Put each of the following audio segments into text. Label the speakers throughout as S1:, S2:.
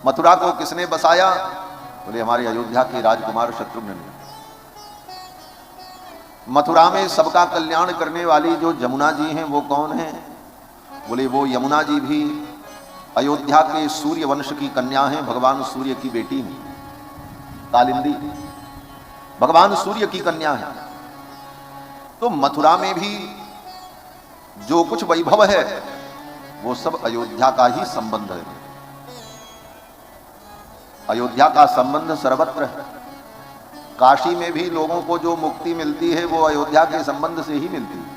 S1: मथुरा को किसने बसाया? बोले हमारे अयोध्या के राजकुमार शत्रुघ्न ने। मथुरा में सबका कल्याण करने वाली जो यमुना जी हैं वो कौन है? बोले वो यमुना जी भी अयोध्या के सूर्य वंश की कन्या हैं, भगवान सूर्य की बेटी हैं, कालिंदी भगवान सूर्य की कन्या है। तो मथुरा में भी जो कुछ वैभव है वो सब अयोध्या का ही संबंध है। अयोध्या का संबंध सर्वत्र है। काशी में भी लोगों को जो मुक्ति मिलती है वो अयोध्या के संबंध से ही मिलती है।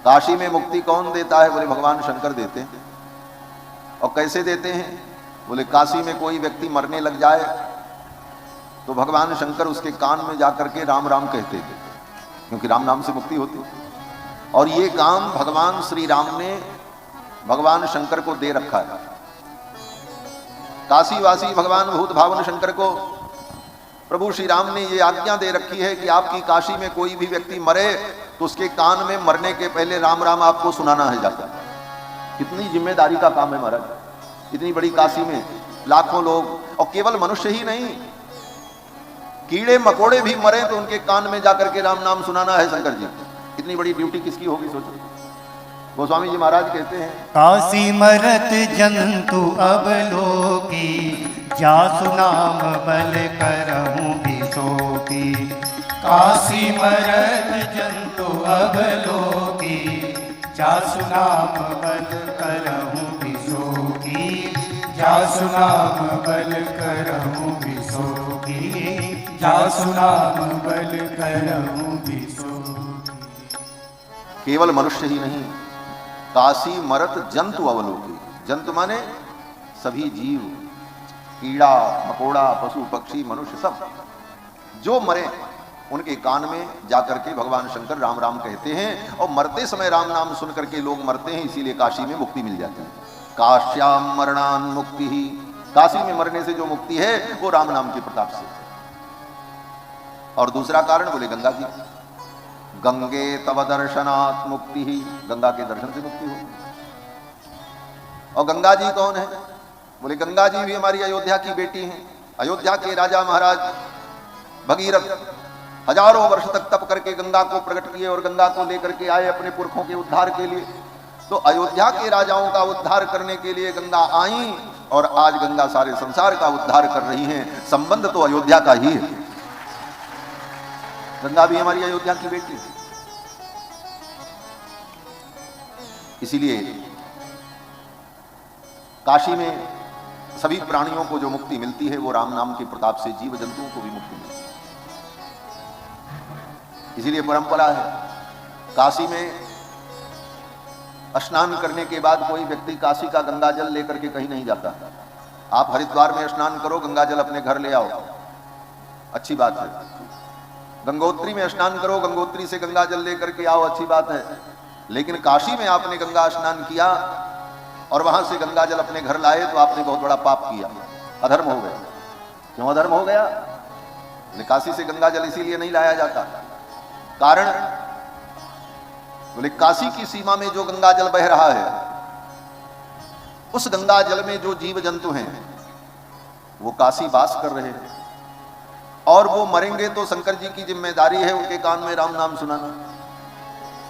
S1: काशी में मुक्ति कौन देता है? बोले भगवान शंकर देते हैं। और कैसे देते हैं? बोले काशी में कोई व्यक्ति मरने लग जाए तो भगवान शंकर उसके कान में जाकर के राम राम कहते थे, क्योंकि राम नाम से मुक्ति होती है। और ये काम भगवान श्री राम ने भगवान शंकर को दे रखा है। काशीवासी भगवान भूत भावन शंकर को प्रभु श्री राम ने ये आज्ञा दे रखी है कि आपकी काशी में कोई भी व्यक्ति मरे तो उसके कान में मरने के पहले राम राम आपको सुनाना है जाकर। कितनी जिम्मेदारी का काम है महाराज। इतनी बड़ी काशी में लाखों लोग, और केवल मनुष्य ही नहीं, कीड़े मकोड़े भी मरे तो उनके कान में जाकर के राम नाम सुनाना है शंकर जी। इतनी बड़ी ड्यूटी किसकी होगी सोचो। गोस्वामी जी महाराज कहते हैं,
S2: काशी मरत जंतु अवलोकी, जासु नाम बल करहूं बिसोकी। काशी मरत जंतु अवलोकी, जासु नाम बल करहूं बिसोकी। जासु नाम बल करहूं बिसोकी, जासु नाम बल करहूं बिसोकी।
S1: केवल मनुष्य ही नहीं, काशी मरत जंतु अवलोकी। जंतु माने सभी जीव, कीड़ा मकोड़ा, पशु पक्षी, मनुष्य, सब जो मरे उनके कान में जाकर के भगवान शंकर राम राम कहते हैं। और मरते समय राम नाम सुन करके लोग मरते हैं, इसीलिए काशी में मुक्ति मिल जाती है। काश्याम मरणान मुक्ति ही, काशी में मरने से जो मुक्ति है वो राम नाम के प्रताप से। और दूसरा कारण बोले गंगा जी, गंगे तव दर्शनात् मुक्ति ही, गंगा के दर्शन से मुक्ति हो। और गंगा जी कौन है? बोले गंगा जी भी हमारी अयोध्या की बेटी हैं। अयोध्या के राजा महाराज भगीरथ हजारों वर्ष तक तप करके गंगा को प्रकट किए और गंगा को लेकर के आए अपने पुरखों के उद्धार के लिए। तो अयोध्या के राजाओं का उद्धार करने के लिए गंगा आई और आज गंगा सारे संसार का उद्धार कर रही हैं। संबंध तो अयोध्या का ही है। गंगा भी हमारी अयोध्या की बेटी है। इसीलिए काशी में सभी प्राणियों को जो मुक्ति मिलती है वो राम नाम के प्रताप से जीव जंतुओं को भी मुक्ति मिलती है। इसीलिए परंपरा है, काशी में स्नान करने के बाद कोई व्यक्ति काशी का गंगा जल लेकर के कहीं नहीं जाता। आप हरिद्वार में स्नान करो, गंगा जल अपने घर ले आओ, अच्छी बात है। गंगोत्री में स्नान करो, गंगोत्री से गंगा जल लेकर के आओ, अच्छी बात है। लेकिन काशी में आपने गंगा स्नान किया और वहां से गंगा जल अपने घर लाए तो आपने बहुत बड़ा पाप किया, अधर्म हो गया। क्यों अधर्म हो गया? काशी से गंगा जल इसीलिए नहीं लाया जाता। कारण बोले काशी की सीमा में जो गंगा जल बह रहा है, उस गंगा जल में जो जीव जंतु हैं वो काशी वास कर रहे हैं, और वो मरेंगे तो शंकर जी की जिम्मेदारी है उनके कान में राम नाम सुनाना।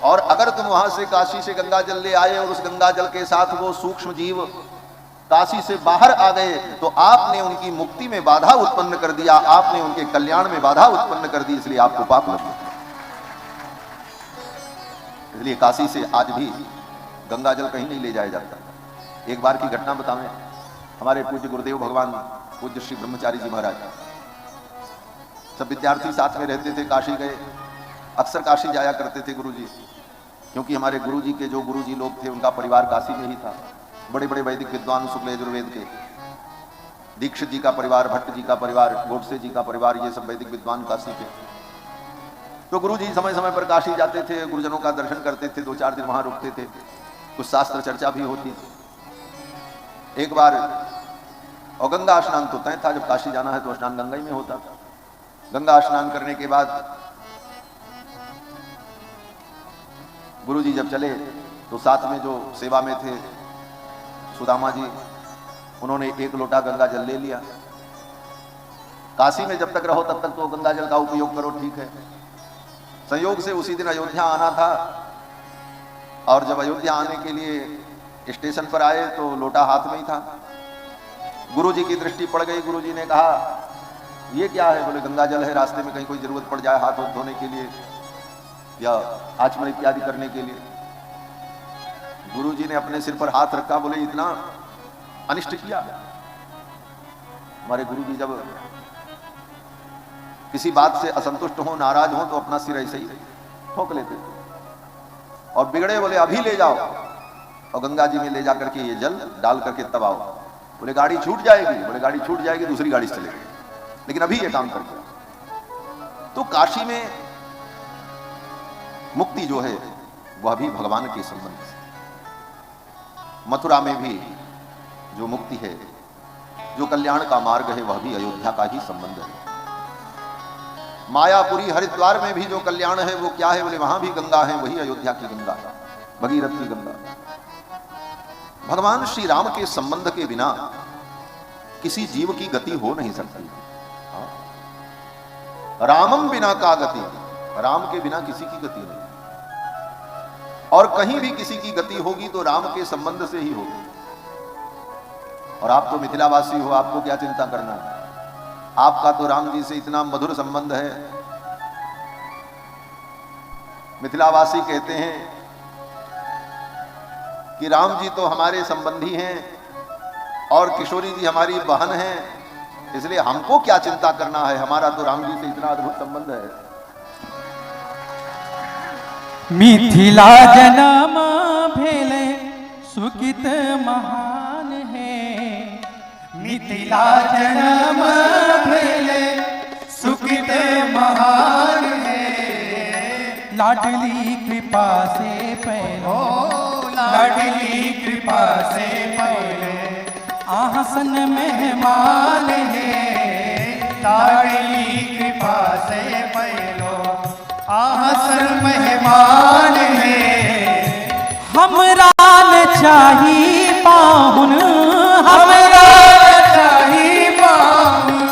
S1: और अगर तुम वहां से काशी से गंगा जल ले आए और उस गंगा जल के साथ वो सूक्ष्म जीव काशी से बाहर आ गए तो आपने उनकी मुक्ति में बाधा उत्पन्न कर दिया, आपने उनके कल्याण में बाधा उत्पन्न कर दी, इसलिए आपको पाप लग गया। इसलिए काशी से आज भी गंगा जल कहीं नहीं ले जाया जाता। एक बार की घटना बताएं, हमारे पूज्य गुरुदेव भगवान पूज्य श्री ब्रह्मचारी जी महाराज, सब विद्यार्थी साथ में रहते थे, काशी गए, अक्सर काशी जाया करते थे गुरुजी, क्योंकि हमारे गुरुजी के जो गुरुजी लोग थे उनका परिवार काशी में ही था। बड़े बड़े वैदिक विद्वान शुक्ल यजुर्वेद के, दीक्षित जी का परिवार, भट्ट जी का परिवार, गोडसे जी का परिवार, ये सब वैदिक विद्वान काशी के। तो गुरुजी समय समय पर काशी जाते थे, गुरुजनों का दर्शन करते थे, 2-4 दिन वहां रुकते थे, कुछ शास्त्र चर्चा भी होती थी। एक बार, और गंगा स्नान तो तय था, जब काशी जाना है तो स्नान गंगा ही में होता था। गंगा स्नान करने के बाद गुरुजी जब चले तो साथ में जो सेवा में थे सुदामा जी उन्होंने 1 लोटा गंगा जल ले लिया। काशी में जब तक रहो तब तक तो गंगा जल का उपयोग करो, ठीक है। संयोग से उसी दिन अयोध्या आना था और जब अयोध्या आने के लिए स्टेशन पर आए तो लोटा हाथ में ही था। गुरुजी की दृष्टि पड़ गई। गुरुजी ने कहा ये क्या है? बोले गंगा जल है, रास्ते में कहीं कोई जरूरत पड़ जाए हाथ धोने के लिए या आचमन इत्यादि करने के लिए। गुरुजी ने अपने सिर पर हाथ रखा, बोले इतना अनिष्ट किया। हमारे गुरुजी जब किसी बात से असंतुष्ट हो, नाराज हो तो अपना सिर ऐसे ही ठोक लेते और बिगड़े बोले अभी ले जाओ और गंगा जी में ले जा करके ये जल डाल करके तब आओ। बोले गाड़ी छूट जाएगी। बोले गाड़ी छूट जाएगी, दूसरी गाड़ी से चलेगी, लेकिन अभी ये काम करके। तो काशी में मुक्ति जो है वह भी भगवान के संबंध से, मथुरा में भी जो मुक्ति है, जो कल्याण का मार्ग है, वह भी अयोध्या का ही संबंध है। मायापुरी हरिद्वार में भी जो कल्याण है वो क्या है? बोले वहां भी गंगा है, वही अयोध्या की गंगा, भगीरथ की गंगा। भगवान श्री राम के संबंध के बिना किसी जीव की गति हो नहीं सकती। रामम बिना का गति, राम के बिना किसी की गति नहीं। और कहीं भी किसी की गति होगी तो राम के संबंध से ही होगी। और आप तो मिथिलावासी हो, आपको क्या चिंता करना है? आपका तो राम जी से इतना मधुर संबंध है। मिथिलावासी कहते हैं कि राम जी तो हमारे संबंधी हैं और किशोरी जी हमारी बहन हैं, इसलिए हमको क्या चिंता करना है, हमारा तो राम जी से इतना अद्भुत संबंध है।
S2: मिथिला जन्म भेले सुकित महान है, मिथिला जन्म भेले सुकित महान है। लाडली कृपा से पहले, लाडली कृपा से पहले आसन मेहमान है। लाडली कृपा से पहलो आसन मेहमान है। हमरा न चाही पाहुन, हमरा न चाही पाहुन,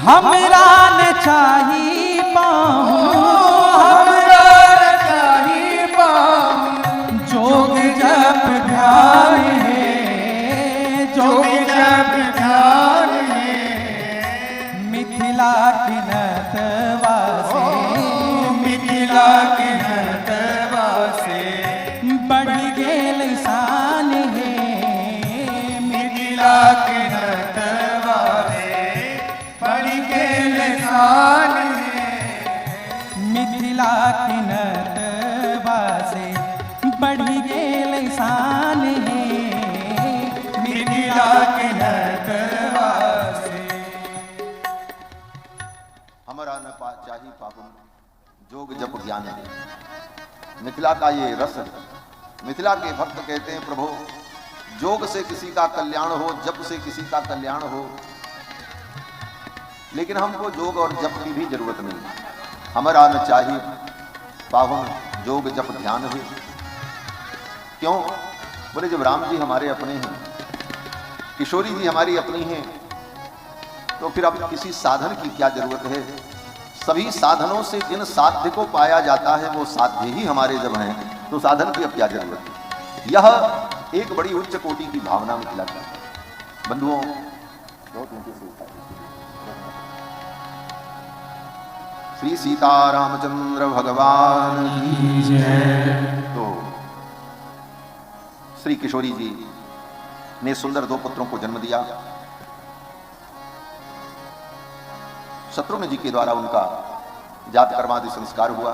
S2: हमरा न चाही पाहुन, हमरा न चाही पाहुन। जोग जप ध्यान है, जोग जप ध्यान है। मिथिला किनत वासे, मिथिला किनत वासे बढ़ गेल शान है। मिथिला किनत वासे बढ़ गेल शान है। मिथिला किनत वासे बढ़ गेल शान है। मिथिला किनत वासे।
S1: हमारा न चाही पाहुन, जोग जप ज्ञान है। मिथिला का ये रस है। मिथिला के भक्त कहते हैं प्रभु जोग से किसी का कल्याण हो, जप से किसी का कल्याण हो, लेकिन हमको जोग और जप की भी जरूरत नहीं। हमारा न चाही पाहुन, जोग जप ध्यान है। क्यों? बोले जब राम जी हमारे अपने हैं, किशोरी जी हमारी अपनी हैं, तो फिर अब किसी साधन की क्या जरूरत है? सभी साधनों से जिन साध्य को पाया जाता है वो साध्य ही हमारे जब हैं, तो साधन की अब क्या जरूरत है? यह एक बड़ी उच्च कोटि की भावना मिथिला का। बंधुओं, बहुत ऊंचे से उठा श्री सीता रामचंद्र भगवान की जय। तो श्री किशोरी जी ने सुंदर 2 पुत्रों को जन्म दिया। शत्रुघ्न जी के द्वारा उनका जात कर्मादि संस्कार हुआ।